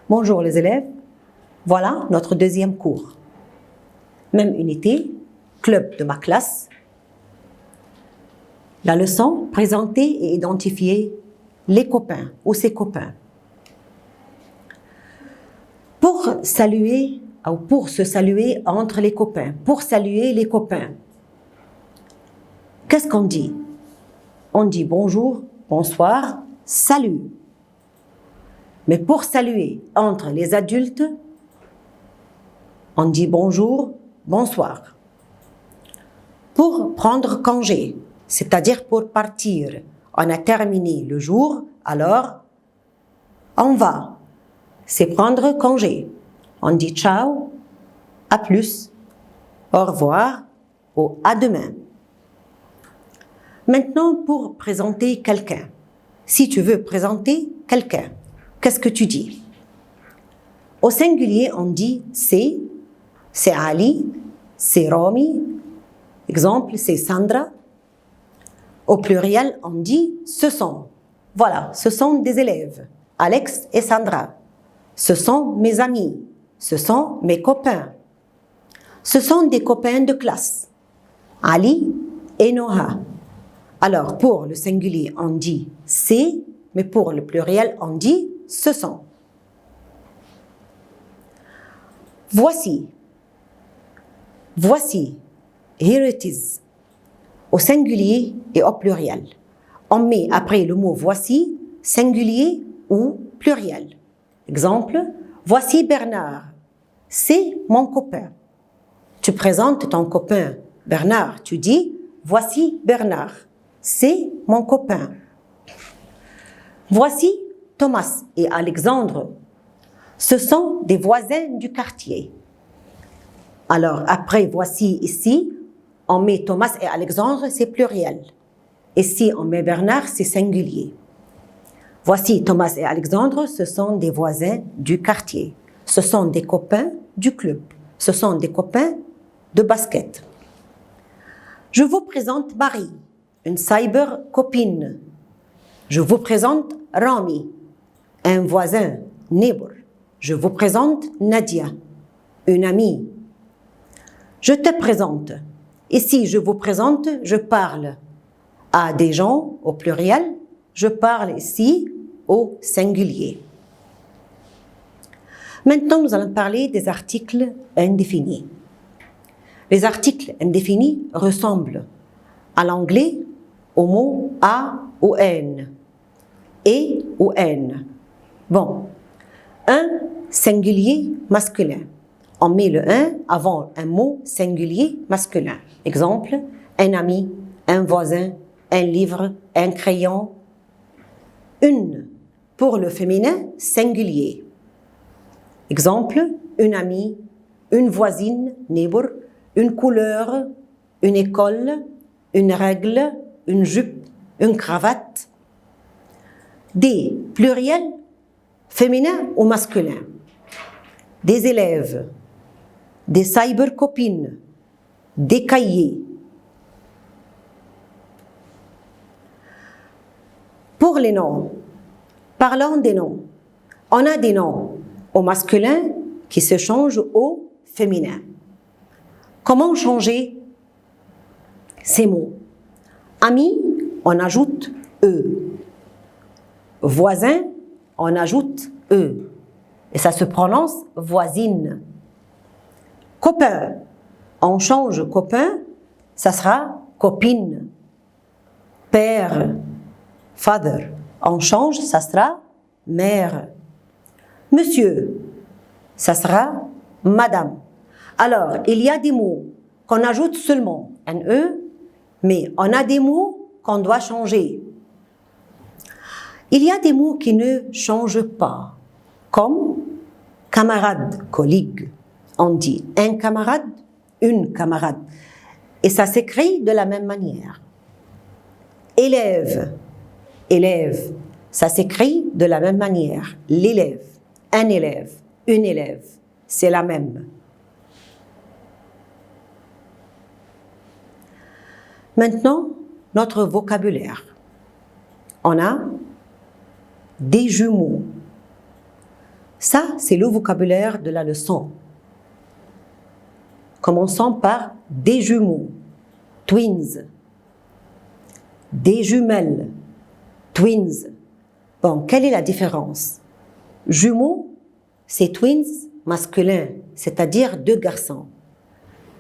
Bonjour les élèves, voilà notre deuxième cours. Même unité, club de ma classe. La leçon, présenter et identifier les copains ou ses copains. Pour saluer ou pour se saluer entre les copains, pour saluer les copains, qu'est-ce qu'on dit? On dit bonjour, bonsoir, salut. Mais pour saluer entre les adultes, on dit bonjour, bonsoir. Pour prendre congé, c'est-à-dire pour partir, on a terminé le jour, alors on va. C'est prendre congé. On dit ciao, à plus, au revoir ou à demain. Maintenant, pour présenter quelqu'un. Si tu veux présenter quelqu'un, qu'est-ce que tu dis? Au singulier, on dit c'est Ali, c'est Romy. Exemple, c'est Sandra. Au pluriel, on dit ce sont. Voilà, ce sont des élèves, Alex et Sandra. Ce sont mes amis, ce sont mes copains. Ce sont des copains de classe, Ali et Noha. Alors, pour le singulier, on dit c'est, mais pour le pluriel, on dit ce sont. Voici. Voici. Here it is. Au singulier et au pluriel. On met après le mot voici, singulier ou pluriel. Exemple, voici Bernard. C'est mon copain. Tu présentes ton copain Bernard. Tu dis, voici Bernard. C'est mon copain. Voici Thomas et Alexandre. Ce sont des voisins du quartier. Alors, après voici ici, on met Thomas et Alexandre, c'est pluriel. Et si on met Bernard, c'est singulier. Voici Thomas et Alexandre, ce sont des voisins du quartier. Ce sont des copains du club. Ce sont des copains de basket. Je vous présente Marie, une cyber copine. Je vous présente Rami, un voisin, neighbor. Je vous présente Nadia, une amie. Je te présente. Ici, je vous présente, je parle à des gens au pluriel. Je parle ici au singulier. Maintenant, nous allons parler des articles indéfinis. Les articles indéfinis ressemblent à l'anglais au mot a ou n, et ou n. Bon, un singulier masculin. On met le 1 avant un mot singulier masculin. Exemple, un ami, un voisin, un livre, un crayon. Une pour le féminin singulier. Exemple, une amie, une voisine, neighbor, une couleur, une école, une règle, une jupe, une cravate. Des pluriels féminins ou masculins. Des élèves, des cybercopines, des cahiers. Pour les noms, parlons des noms. On a des noms au masculin qui se changent au féminin. Comment changer ces mots? Ami, on ajoute E. Voisin, on ajoute E. Et ça se prononce voisine. Copain, on change copain, ça sera copine. Père, father, on change, ça sera mère. Monsieur, ça sera madame. Alors, il y a des mots qu'on ajoute seulement un E, mais on a des mots qu'on doit changer. Il y a des mots qui ne changent pas, comme camarade, collègue. On dit un camarade, une camarade. Et ça s'écrit de la même manière. Élève, élève, ça s'écrit de la même manière. L'élève, un élève, une élève, c'est la même. Maintenant, notre vocabulaire. On a des jumeaux. Ça, c'est le vocabulaire de la leçon. Commençons par des jumeaux, twins, des jumelles, twins. Bon, quelle est la différence? Jumeaux, c'est twins masculin, c'est-à-dire deux garçons.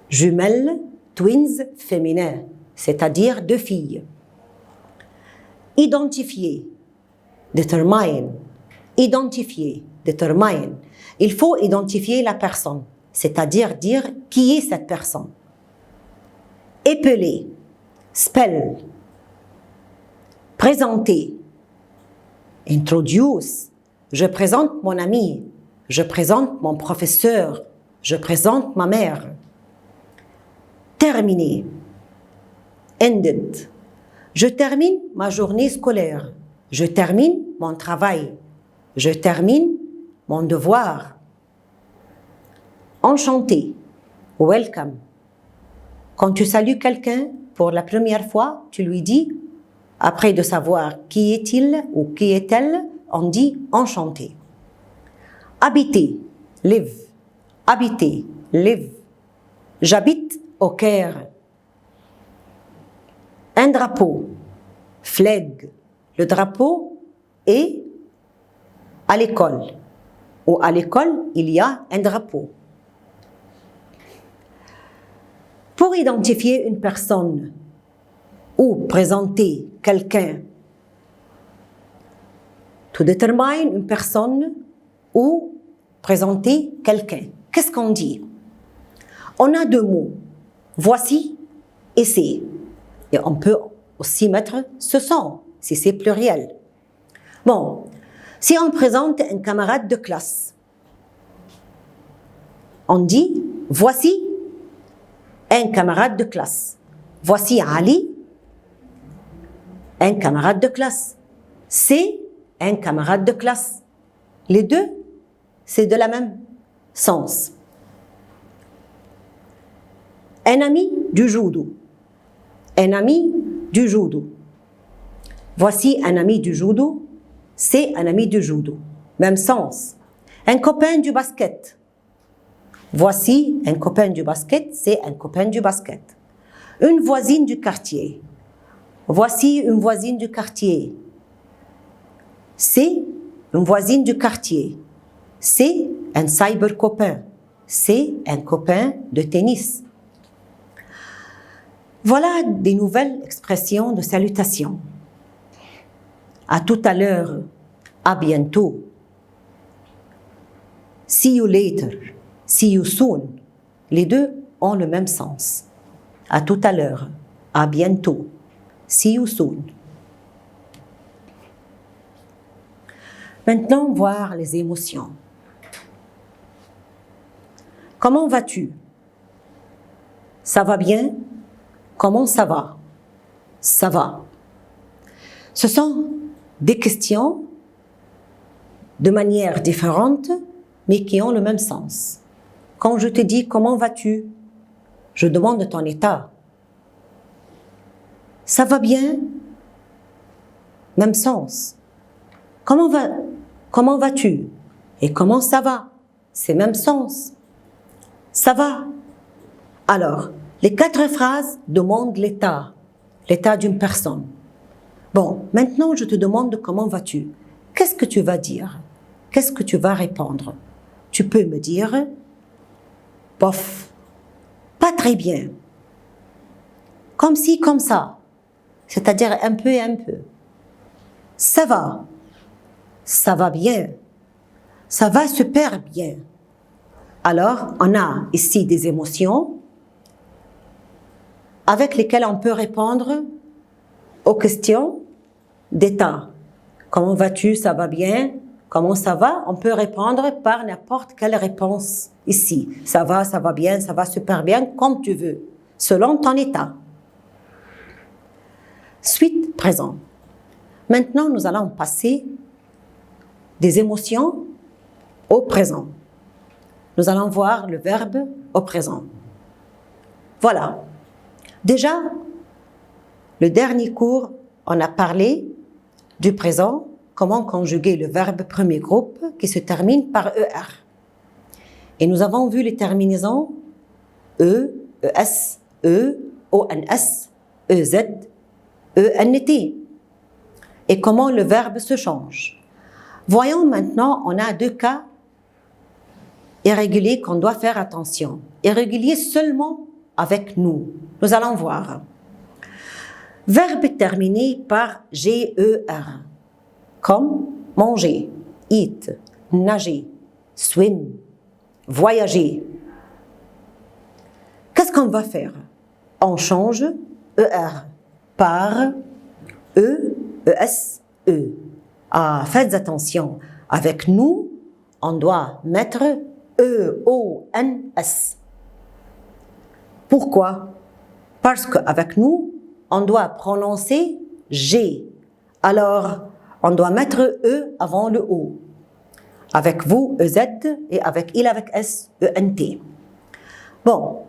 Jumelles, twins féminin, c'est-à-dire deux filles. Identifier, determine. Identifier, determine. Il faut identifier la personne, c'est-à-dire dire qui est cette personne. Épeler, spell. Présenter, introduce. Je présente mon ami, je présente mon professeur, je présente ma mère. Terminer, ended. Je termine ma journée scolaire, je termine mon travail, je termine mon devoir. Enchanté, welcome. Quand tu salues quelqu'un pour la première fois, tu lui dis, après de savoir qui est-il ou qui est-elle, on dit enchanté. Habiter, live. Habiter, live. J'habite au Caire. Un drapeau, flag. Le drapeau est à l'école. Ou à l'école, il y a un drapeau. Pour identifier une personne ou présenter quelqu'un, to determine une personne ou présenter quelqu'un, qu'est-ce qu'on dit? On a deux mots, voici et c'est. Et on peut aussi mettre ce sont, si c'est pluriel. Bon, si on présente un camarade de classe, on dit voici un camarade de classe. Voici Ali, un camarade de classe. C'est un camarade de classe. Les deux, c'est de la même sens. Un ami du judo. Un ami du judo. Voici un ami du judo, c'est un ami du judo. Même sens. Un copain du basket. Voici un copain du basket, c'est un copain du basket. Une voisine du quartier. Voici une voisine du quartier. C'est une voisine du quartier. C'est un cyber copain. C'est un copain de tennis. Voilà des nouvelles expressions de salutation. À tout à l'heure. À bientôt. See you later. See you soon. Les deux ont le même sens. À tout à l'heure. À bientôt. See you soon. Maintenant, voir les émotions. Comment vas-tu? Ça va bien? Comment ça va? Ça va. Ce sont des questions de manière différente, mais qui ont le même sens. Quand je te dis comment vas-tu, je demande ton état. Ça va bien? Même sens. Comment vas-tu? Et comment ça va? C'est même sens. Ça va. Alors, les 4 phrases demandent l'état d'une personne. Bon, maintenant je te demande comment vas-tu? Qu'est-ce que tu vas dire? Qu'est-ce que tu vas répondre? Tu peux me dire, bof, pas très bien, comme ci, comme ça, c'est-à-dire un peu et un peu. Ça va bien, ça va super bien. Alors, on a ici des émotions avec lesquelles on peut répondre aux questions d'état. Comment vas-tu? Ça va bien? Comment ça va? On peut répondre par n'importe quelle réponse ici. Ça va bien, ça va super bien, comme tu veux, selon ton état. Suite présent. Maintenant, nous allons passer des émotions au présent. Nous allons voir le verbe au présent. Voilà. Déjà, le dernier cours, on a parlé du présent comment conjuguer le verbe premier groupe qui se termine par ER. Et nous avons vu les terminaisons E, ES, E, ONS, EZ, ENT. Et comment le verbe se change. Voyons maintenant, on a deux cas irréguliers qu'on doit faire attention. Irréguliers seulement avec nous. Nous allons voir. Verbe terminé par GER, comme manger, eat, nager, swim, voyager. Qu'est-ce qu'on va faire? On change ER par E, ES, E. Ah, faites attention. Avec nous, on doit mettre EONS. Pourquoi? Parce qu'avec nous, on doit prononcer G. Alors, on doit mettre E avant le O. Avec vous, EZ, et avec il, avec S, ENT. Bon,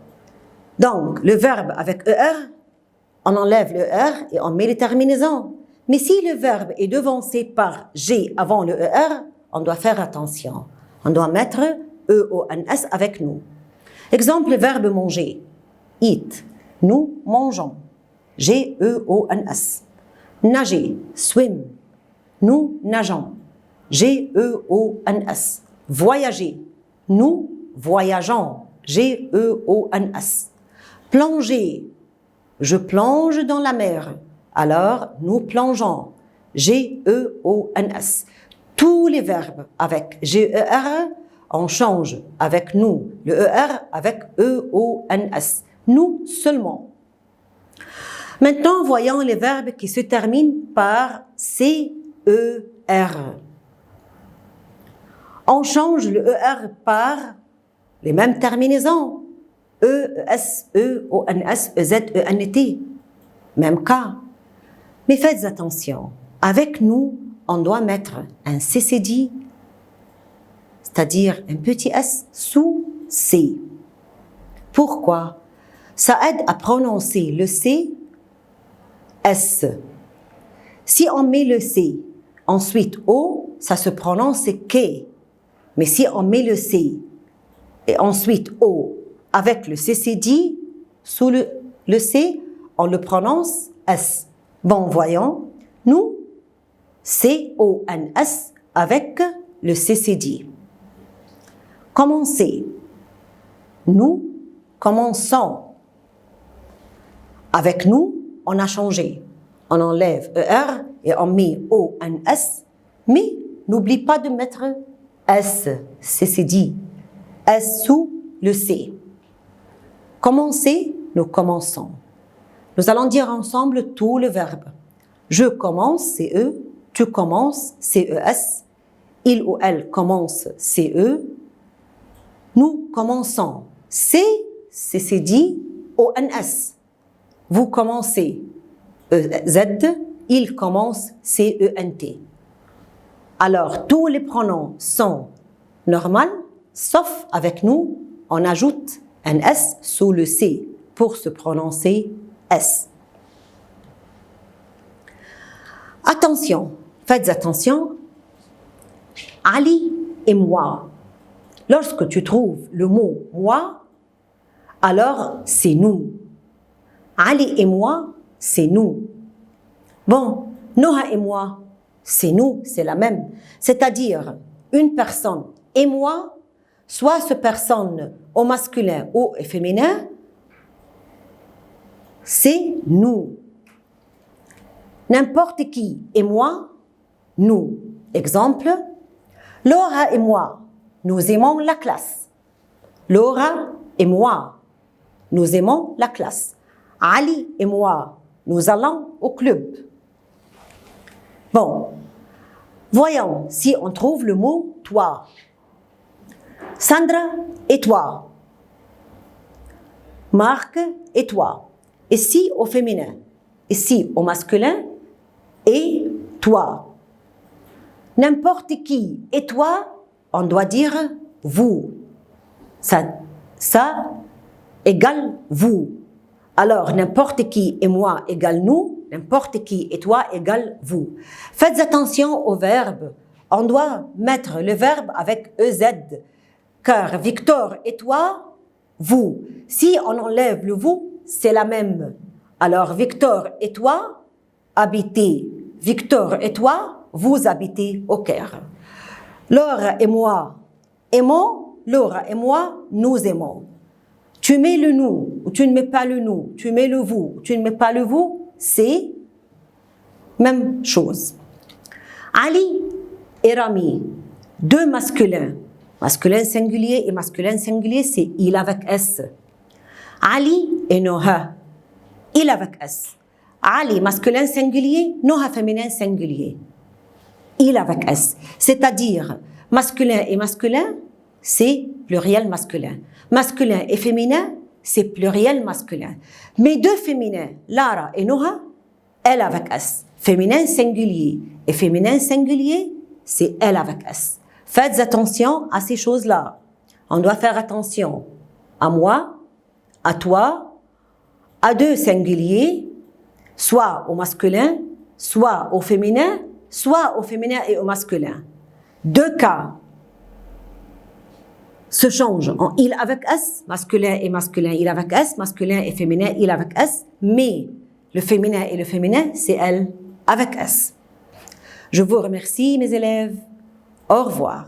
donc le verbe avec ER, on enlève le ER et on met les terminaisons. Mais si le verbe est devancé par G avant le ER, on doit faire attention. On doit mettre EONS avec nous. Exemple, le verbe manger. Eat. Nous mangeons. GEONS. Nager. Swim. Nous nageons. GEONS. Voyager. Nous voyageons. GEONS. Plonger. Je plonge dans la mer. Alors, nous plongeons. GEONS. Tous les verbes avec GER, on change avec nous le ER avec EONS. Nous seulement. Maintenant, voyons les verbes qui se terminent par CER. On change le ER par les mêmes terminaisons. ES, EONS, EZ, ENT. Même cas. Mais faites attention. Avec nous, on doit mettre un CCD, c'est-à-dire un petit S sous C. Pourquoi? Ça aide à prononcer le C, S. Si on met le C, ensuite O, ça se prononce K. Mais si on met le C et ensuite O avec le CCD sous le C, on le prononce S. Bon, voyons. Nous, CONS avec le CCD. Commencer. Nous commençons. Avec nous, on a changé. On enlève ER et on met ONS, mais n'oublie pas de mettre S, CCD, S sous le C. Commencer, nous commençons. Nous allons dire ensemble tout le verbe. Je commence, c'est E. Tu commences, c'est ES. Il ou elle commence, c'est E. Nous commençons, c'est CCD, ONS. Vous commencez, EZ. Il commence, c'est ENT. Alors, tous les pronoms sont normaux, sauf avec nous, on ajoute un S sous le C pour se prononcer S. Attention, faites attention. Ali et moi. Lorsque tu trouves le mot moi, alors c'est nous. Ali et moi, c'est nous. Bon, Noha et moi, c'est nous, c'est la même. C'est-à-dire, une personne et moi, soit cette personne au masculin ou au féminin, c'est nous. N'importe qui et moi, nous. Exemple, Laura et moi, nous aimons la classe. Laura et moi, nous aimons la classe. Ali et moi, nous allons au club. Bon, voyons si on trouve le mot toi. Sandra et toi. Marc et toi. Ici au féminin. Ici au masculin. Et toi. N'importe qui et toi, on doit dire vous. Ça égale vous. Alors, n'importe qui et moi égale nous. n'importe qui, et toi égale vous. Faites attention au verbe. On doit mettre le verbe avec EZ, car Victor et toi, vous. Si on enlève le vous, c'est la même. Alors, Victor et toi, habitez. Victor et toi, vous habitez au Caire. Laura et moi aimons, Laura et moi, nous aimons. Tu mets le nous, ou tu ne mets pas le nous, tu mets le vous, ou tu ne mets pas le vous, c'est même chose. Ali et Rami, deux masculins. Masculin singulier et masculin singulier, c'est il avec S. Ali et Noha, il avec S. Ali, masculin singulier, Noha, féminin singulier. Il avec S. C'est-à-dire, masculin et masculin, c'est pluriel masculin. Masculin et féminin, c'est pluriel masculin. Mes deux féminins, Lara et Noha, elle avec S. Féminin singulier et féminin singulier, c'est elle avec S. Faites attention à ces choses-là. On doit faire attention à moi, à toi, à deux singuliers, soit au masculin, soit au féminin et au masculin. Deux cas se changent en il avec S, masculin et masculin, il avec S, masculin et féminin, il avec S, mais le féminin et le féminin, c'est elle avec S. Je vous remercie, mes élèves. Au revoir.